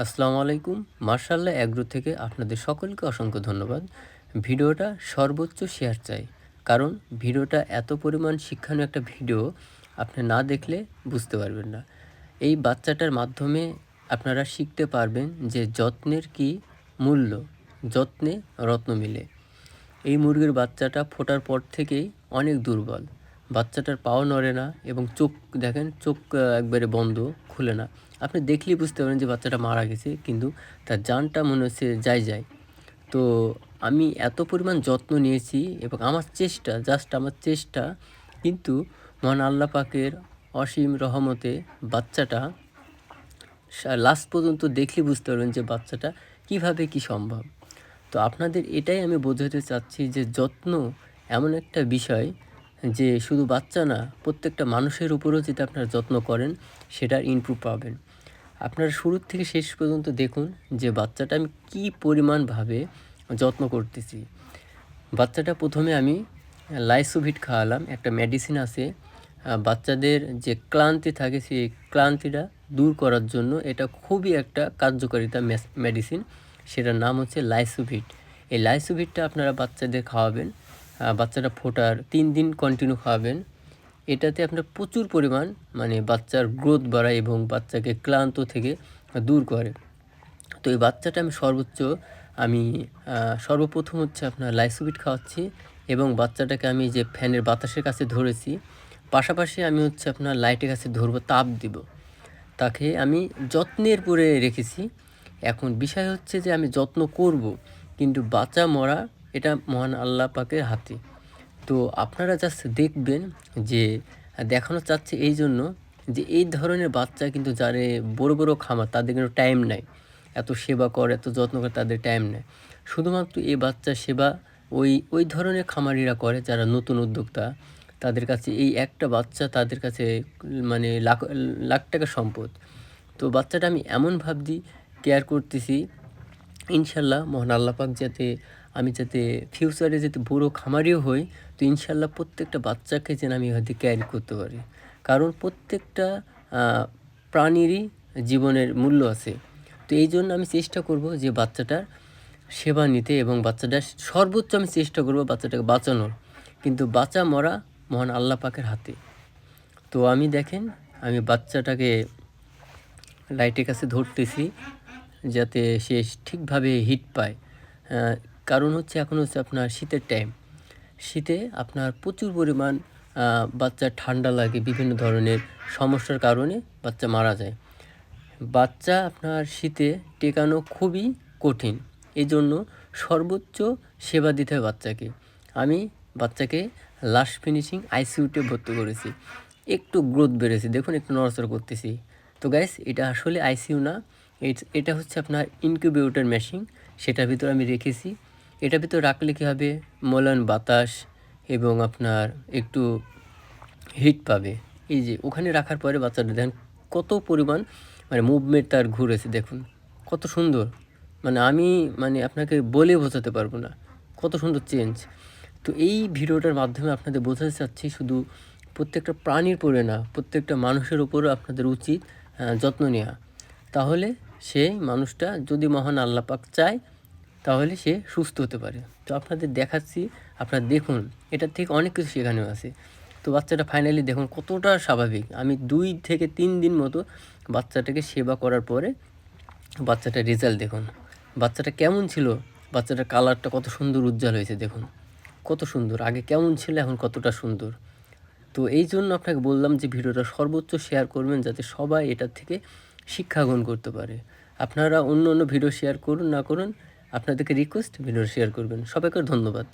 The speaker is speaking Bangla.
আসসালামু আলাইকুম। মার্শাল্লাহ অ্যাগ্রো থেকে আপনাদের সকলকে অসংখ্য ধন্যবাদ। ভিডিওটা সর্বোচ্চ শেয়ার চাই। কারণ ভিডিওটা এত পরিমাণ শিক্ষণীয় একটা ভিডিও, আপনি না দেখলে বুঝতে পারবেন না। এই বাচ্চাটার মাধ্যমে আপনারা শিখতে পারবেন যে যত্নের কী মূল্য, যত্নে রত্ন মিলে। এই মুরগির বাচ্চাটা ফোটার পর থেকেই অনেক দুর্বল। বাচ্চাটার পাও নড়ে না এবং চোখ দেখেন, চোখ একবারে বন্ধ, খুলে না। আপনি দেখলেই বুঝতে পারেন যে বাচ্চাটা মারা গেছে, কিন্তু তার জানটা মনে হচ্ছে যায়। তো আমি এত পরিমাণ যত্ন নিয়েছি এবং আমার চেষ্টা, জাস্ট আমার চেষ্টা, কিন্তু মহান আল্লাহ পাকের অসীম রহমতে বাচ্চাটা লাস্ট পর্যন্ত দেখলেই বুঝতে পারবেন যে বাচ্চাটা কীভাবে কী সম্ভব। তো আপনাদের এটাই আমি বোঝাতে চাচ্ছি যে যত্ন এমন একটা বিষয় যে শুধু বাচ্চা না, প্রত্যেকটা মানুষের উপরেও যদি আপনারা যত্ন করেন সেটার ইমপ্রুভ পাবেন। আপনারা শুরু থেকে শেষ পর্যন্ত দেখুন যে বাচ্চাটা আমি কী পরিমাণভাবে যত্ন করতেছি। বাচ্চাটা প্রথমে আমি লাইসোভিট খাওয়ালাম, একটা মেডিসিন আছে বাচ্চাদের যে ক্লান্তি থাকে সেই ক্লান্তিটা দূর করার জন্য। এটা খুবই একটা কার্যকারিতা মেডিসিন, সেটার নাম হচ্ছে লাইসোভিট। এই লাইসোভিটটা আপনারা বাচ্চাদের খাওয়াবেন, বাচ্চাটা ফোটার 3 দিন কন্টিনিউ খাওয়াবেন। এটাতে আপনার প্রচুর পরিমাণ বাচ্চার গ্রোথ বাড়ায় এবং বাচ্চাকে ক্লান্ত থেকে দূর করে। তো এই বাচ্চাটা আমি সর্বপ্রথম হচ্ছে আপনার লাইসোভিট খাওয়াচ্ছি এবং বাচ্চাটাকে আমি যে ফ্যানের বাতাসের কাছে ধরেছি, পাশাপাশি আমি হচ্ছে আপনার লাইটের কাছে ধরবো, তাপ দিব। তাকে আমি যত্নের পরে রেখেছি। এখন বিষয় হচ্ছে যে আমি যত্ন করব, কিন্তু বাঁচা মরা এটা মহান আল্লাহ পাকের হাতে। তো আপনারা জাস্ট দেখবেন যে দেখানো চাচ্ছে এই জন্য যে এই ধরনের বাচ্চা কিন্তু যারা বড় খামার, তাদের কিন্তু টাইম নাই এত সেবা করে, এত যত্ন করে, তাদের টাইম নেই। শুধুমাত্র এই বাচ্চা সেবা ওই ধরনের খামারিরা করে যারা নতুন উদ্যোক্তা। তাদের কাছে এই একটা বাচ্চা তাদের কাছে লাখ লাখ টাকা সম্পদ। তো বাচ্চাটা আমি এমন ভাবছি কেয়ার করতেছি, ইনশাল্লাহ মহান আল্লাহ পাক যাতে ফিউচারে বড় খামারিও হই, তো ইনশাল্লাহ প্রত্যেকটা বাচ্চাকে যেন আমি হয়তো ক্যারি করতে পারি। কারণ প্রত্যেকটা প্রাণীরই জীবনের মূল্য আছে। তো এই জন্য আমি চেষ্টা করব যে বাচ্চাটার সেবা নিতে এবং বাচ্চাটার সর্বোচ্চ আমি চেষ্টা করব বাচ্চাটাকে বাঁচানোর, কিন্তু বাঁচা মরা মহান আল্লাহ পাকের হাতে। তো আমি বাচ্চাটাকে লাইটের কাছে ধরতেছি যাতে সে ঠিকভাবে হিট পায়। কারণ এখন হচ্ছে আপনার শীতের টাইম। শীতে আপনার প্রচুর পরিমাণ বাচ্চার ঠান্ডা লাগে, বিভিন্ন ধরনের সমস্যার কারণে বাচ্চা মারা যায়। বাচ্চা আপনার শীতে টেকানো খুবই কঠিন, এই জন্য সর্বোচ্চ সেবা দিতে হয় বাচ্চাকে। আমি বাচ্চাকে লাস্ট ফিনিশিং আইসিইউতে ভর্তি করেছি। একটু গ্রোথ বেড়েছে, দেখুন একটু নড়াচড়া করতেছি। তো গাইস, এটা আসলে আইসিইউ না, এটা হচ্ছে আপনার ইনকিউবেটর মেশিন, সেটার ভিতরে আমি রেখেছি। এটার ভিতর রাখলে কী হবে, মলান বাতাস এবং আপনার একটু হিট পাবে। এই যে ওখানে রাখার পরে বাচ্চাটা দেখেন কত পরিমাণ মুভমেন্ট তার ঘুরেছে, দেখুন কত সুন্দর। আমি আপনাকে বলে বোঝাতে পারবো না কত সুন্দর চেঞ্জ। তো এই ভিডিওটার মাধ্যমে আপনাদের বোঝাতে চাচ্ছি শুধু প্রত্যেকটা প্রাণীর পরে না, প্রত্যেকটা মানুষের উপরও আপনাদের উচিত যত্ন নেওয়া। তাহলে সেই মানুষটা যদি মহান আল্লাহ পাক চায় তাহলে সে সুস্থ হতে পারে। তো আপনাদের দেখাচ্ছি, আপনারা দেখুন, এটার থেকে অনেক কিছু শেখানো আছে। তো বাচ্চাটা ফাইনালি দেখুন কতটা স্বাভাবিক। আমি 2 থেকে 3 দিন মতো বাচ্চাটাকে সেবা করার পরে বাচ্চাটার রেজাল্ট দেখুন। বাচ্চাটা কেমন ছিল, বাচ্চাটার কালারটা কত সুন্দর উজ্জ্বল হয়েছে, দেখুন কত সুন্দর। আগে কেমন ছিল, এখন কতটা সুন্দর। তো এই জন্য আপনাকে বললাম যে ভিডিওটা সর্বোচ্চ শেয়ার করবেন যাতে সবাই এটার থেকে শিক্ষা গ্রহণ করতে পারে। আপনারা অন্য ভিডিও শেয়ার করুন না করুন, আপনাদেরকে রিকোয়েস্ট ভিডিও শেয়ার করবেন। সবাইকে ধন্যবাদ।